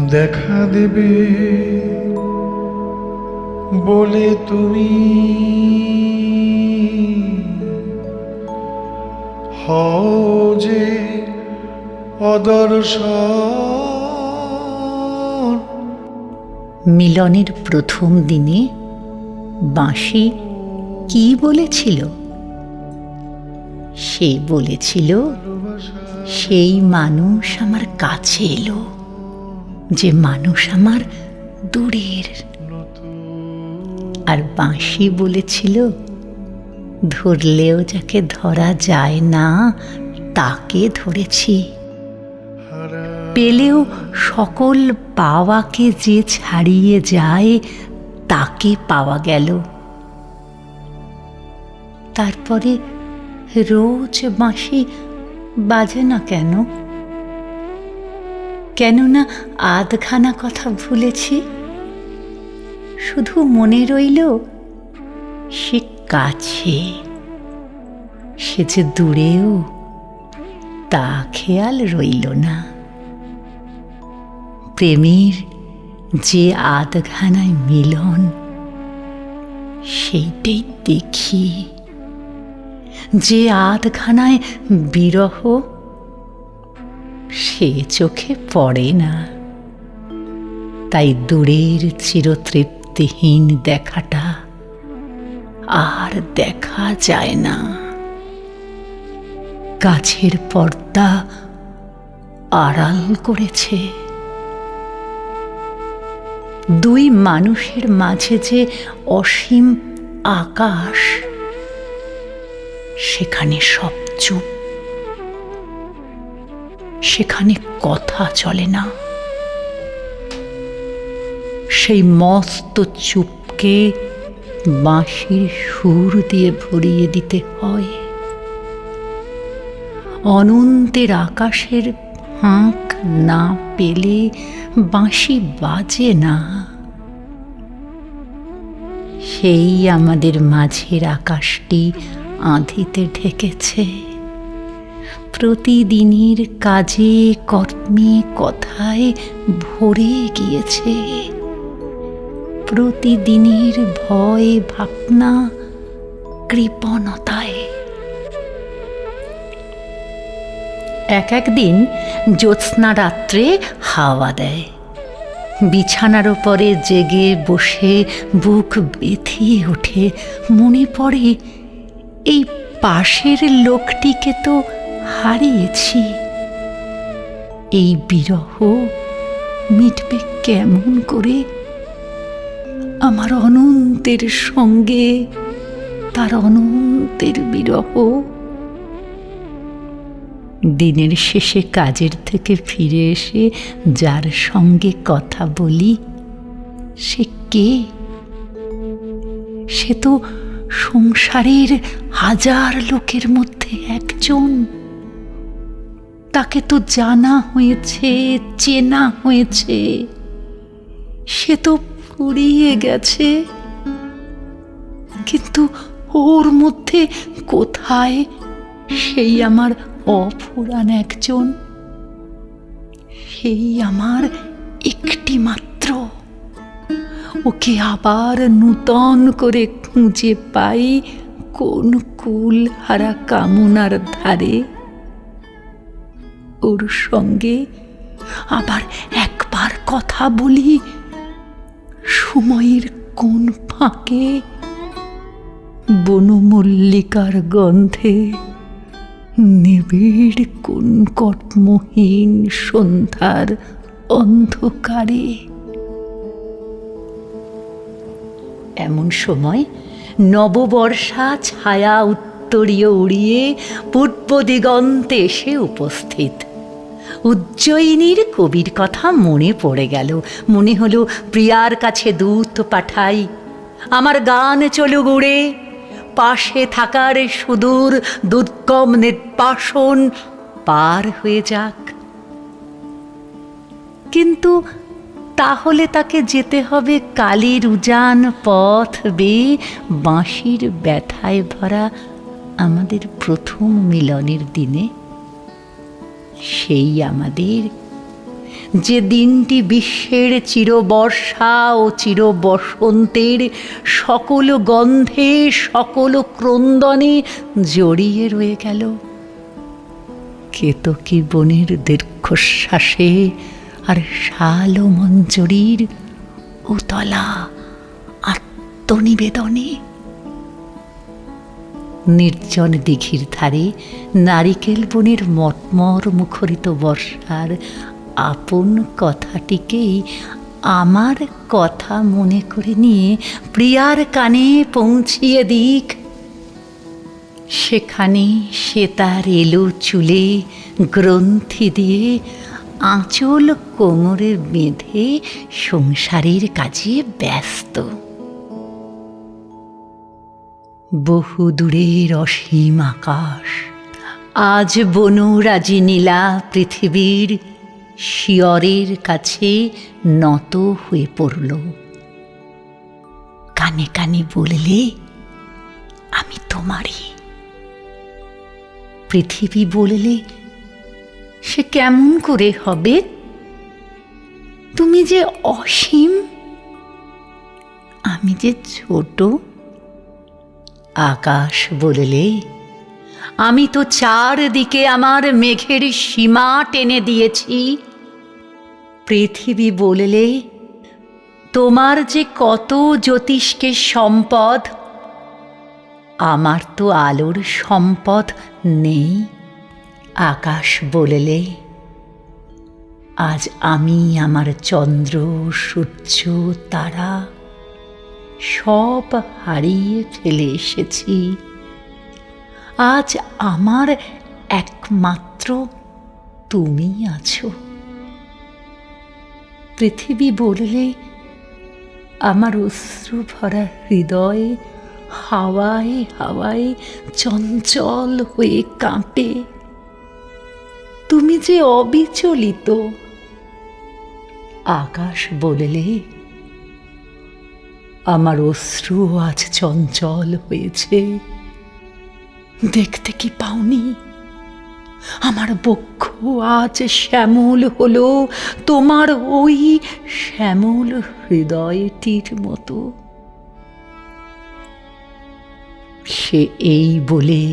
দেখা দেবে বলে তুমি হও যে অদর্শন। মিলনের প্রথম দিনে বাঁশি কি বলেছিল? সে বলেছিল, সেই মানুষ আমার কাছে এলো যে মানুষ আমার দূরের। আর বাঁশি বলেছিল, ধরলেও যাকে ধরা যায় না তাকে ধরেছি। পেলেও সকল পাওয়াকে যে ছাড়িয়ে যায় তাকে পাওয়া গেল। তারপরে রোজ বাঁশি বাজে না কেন? কেননা আধখানা কথা ভুলেছি, শুধু মনে রইল সে কাছে, সে যে দূরেও তা খেয়াল রইল না। প্রেমের যে আধখানায় মিলন সেইটাই দেখি, যে আধখানায় বিরহ সে চোখে পড়ে না। তাই দূরের চিরতৃপ্তিহীন দেখাটা আর দেখা যায় না। কাছের পর্দা আড়াল করেছে। দুই মানুষের মাঝে যে অসীম আকাশ, সেখানে সব চুপ, সেখানে কথা চলে না। সেই মস্ত চুপকে বাঁশির সুর দিয়ে ভরিয়ে দিতে হয়। অনন্তের আকাশের ফাঁক না পেলে বাঁশি বাজে না। সেই আমাদের মাঝের আকাশটি আঁধিতে ঢেকেছে। প্রতিদিনের কাজে কর্মে কথায় ভরে গিয়েছে। প্রতিদিনের ভয় ভাবনা কৃপণতায়। এক একদিন জ্যোৎস্না রাত্রে হাওয়া দেয়। বিছানার ওপরে জেগে বসে বুক ব্যথিয়ে ওঠে। মনে পড়ে, এই পাশের লোকটিকে তো হারিয়েছি। এই বিরহ মিটবে কেমন করে? আমার অনন্তের সঙ্গে তার অনন্তের বিরহ। দিনের শেষে কাজের থেকে ফিরে এসে যার সঙ্গে কথা বলি, সে কে? সে তো সংসারের হাজার লোকের মধ্যে একজন। তাকে তো জানা হয়েছে, চেনা হয়েছে। সে তো ফুরিয়ে গেছে, কিন্তু ওর মধ্যে কোথায় সেই আমার অফুরান একজন? সেই আমার একটি মাত্র। ওকে আবার নূতন করে খুঁজে পাই কোন কুল হারা কামনার ধারে। ওর সঙ্গে আবার একবার কথা বলি সময়ের কোন ফাঁকে, বনমল্লিকার গন্ধে, নিবিড় কোন কর্মহীন সন্ধ্যার অন্ধকারে। এমন সময় নববর্ষা ছায়া উত্তরীয় উড়িয়ে পূর্ব দিগন্তে এসে উপস্থিত। উজ্জয়িনীর কবির কথা মনে পড়ে গেল। মনে হলো প্রিয়ার কাছে দূত পাঠাই, আমার গান চলুক উড়ে, পাশে থাকার সুদূর দুর্গম নির্বাসন পার হয়ে যাক। কিন্তু তাহলে তাকে যেতে হবে কালির উজান পথ বেয়ে বাঁশির ব্যথায় ভরা আমাদের প্রথম মিলনের দিনে। সেই আমাদের, যে দিনটি বিশ্বের চিরবর্ষা ও চিরবসন্তের সকল গন্ধে সকল ক্রন্দনে জড়িয়ে রয়ে গেল। কেতকী বনের দীর্ঘশ্বাসে আর শাল ও মঞ্জরীর উতলা আত্মনিবেদনে। নির্জন দিঘির ধারে নারিকেল বনের মটমর মুখরিত বর্ষার আপন কথাটিকেই আমার কথা মনে করে নিয়ে প্রিয়ার কানে পৌঁছিয়ে দিক। সেখানে সে তার এলো চুলে গ্রন্থি দিয়ে আঁচল কোমরে বেঁধে সংসারের কাজে ব্যস্ত। বহু দূরের অসীম আকাশ আজ বনরাজি নীলা পৃথিবীর শিয়রের কাছে নত হয়ে পড়ল। কানে কানে বললে, আমি তোমারই। পৃথিবী বললে, সে কেমন করে হবে? তুমি যে অসীম, আমি যে ছোট। আকাশ বললে, আমি তো চারদিকে আমার মেঘের সীমা টেনে দিয়েছি। পৃথিবী বললে, তোমার যে কত জ্যোতিষ্কে সম্পদ, আমার তো আলোর সম্পদ নেই। আকাশ বললে, আজ আমি আমার চন্দ্র সূর্য তারা সব হারিয়ে ফেলে এসেছি। আজ আমার একমাত্র তুমি আছো। পৃথিবী বললে, আমার অশ্রু ভরা হৃদয় হাওয়ায় হাওয়ায় চঞ্চল হয়ে কাঁপে। তুমি যে অবিচলিত। আকাশ বললে, আমার অশ্রু আজ চঞ্চল হয়েছে, দেখতে কি পাওনি? আমার বক্ষ আজ শ্যামল হলো তোমার ওই শ্যামল হৃদয়টির মতো। সে এই বলে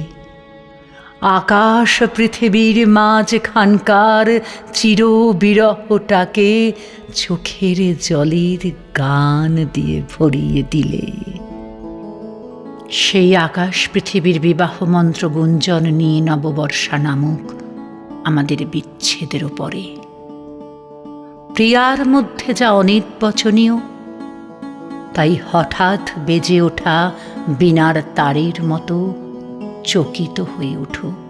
আকাশ পৃথিবীর মাঝখানকার চিরবিরহটাকে চোখের জলের গান দিয়ে ভরিয়ে দিলে। সেই আকাশ পৃথিবীর বিবাহ মন্ত্র গুঞ্জন নিয়ে নববর্ষা নামক আমাদের বিচ্ছেদের ওপরে। প্রিয়ার মধ্যে যা অনির্বচনীয়, তাই হঠাৎ বেজে ওঠা বীণার তারের মতো চকিত হয়ে উঠুক।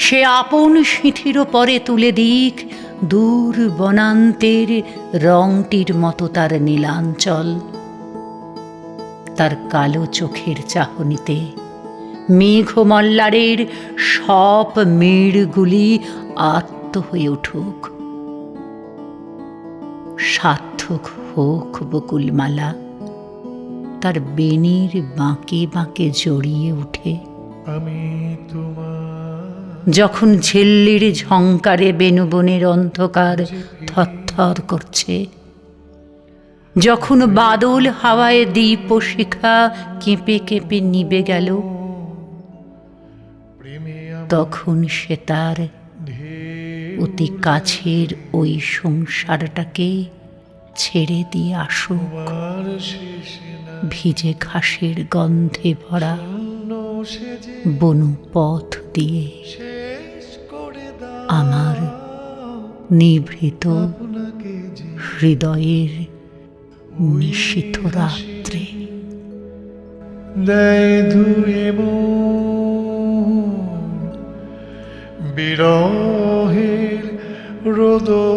সে আপন সিঁথির পরে তুলে দিক দূর বনান্তের রংটির মতো তার নীলাঞ্চল। তার কালো চোখের চাহনিতে মেঘমল্লারের সব মেড়গুলি আত্ম হয়ে উঠুক। সার্থক হোক বকুলমালা তার বেণীর বাঁকে বাঁকে জড়িয়ে উঠে। আমি তোমার যখন ঝিল্লির ঝংকারে বেণুবনের অন্ধকার থরথর করছে, যখন বাদল হাওয়ায় দীপ শিখা কেঁপে কেঁপে নিবে গেল, তখন সে তার অতি কাছের ওই সংসারটাকে ছেড়ে দিয়ে আসুক। ভিজে ঘাসের গন্ধে ভরা বনু পথ দিয়ে আমার নিভৃত হৃদয়ের নিশীথ রাত্রে। দেয় ধুয়ে বিরহের রোদন,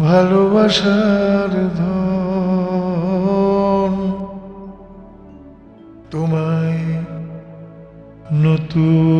ভালোবাসার ধন তোমায় নতুন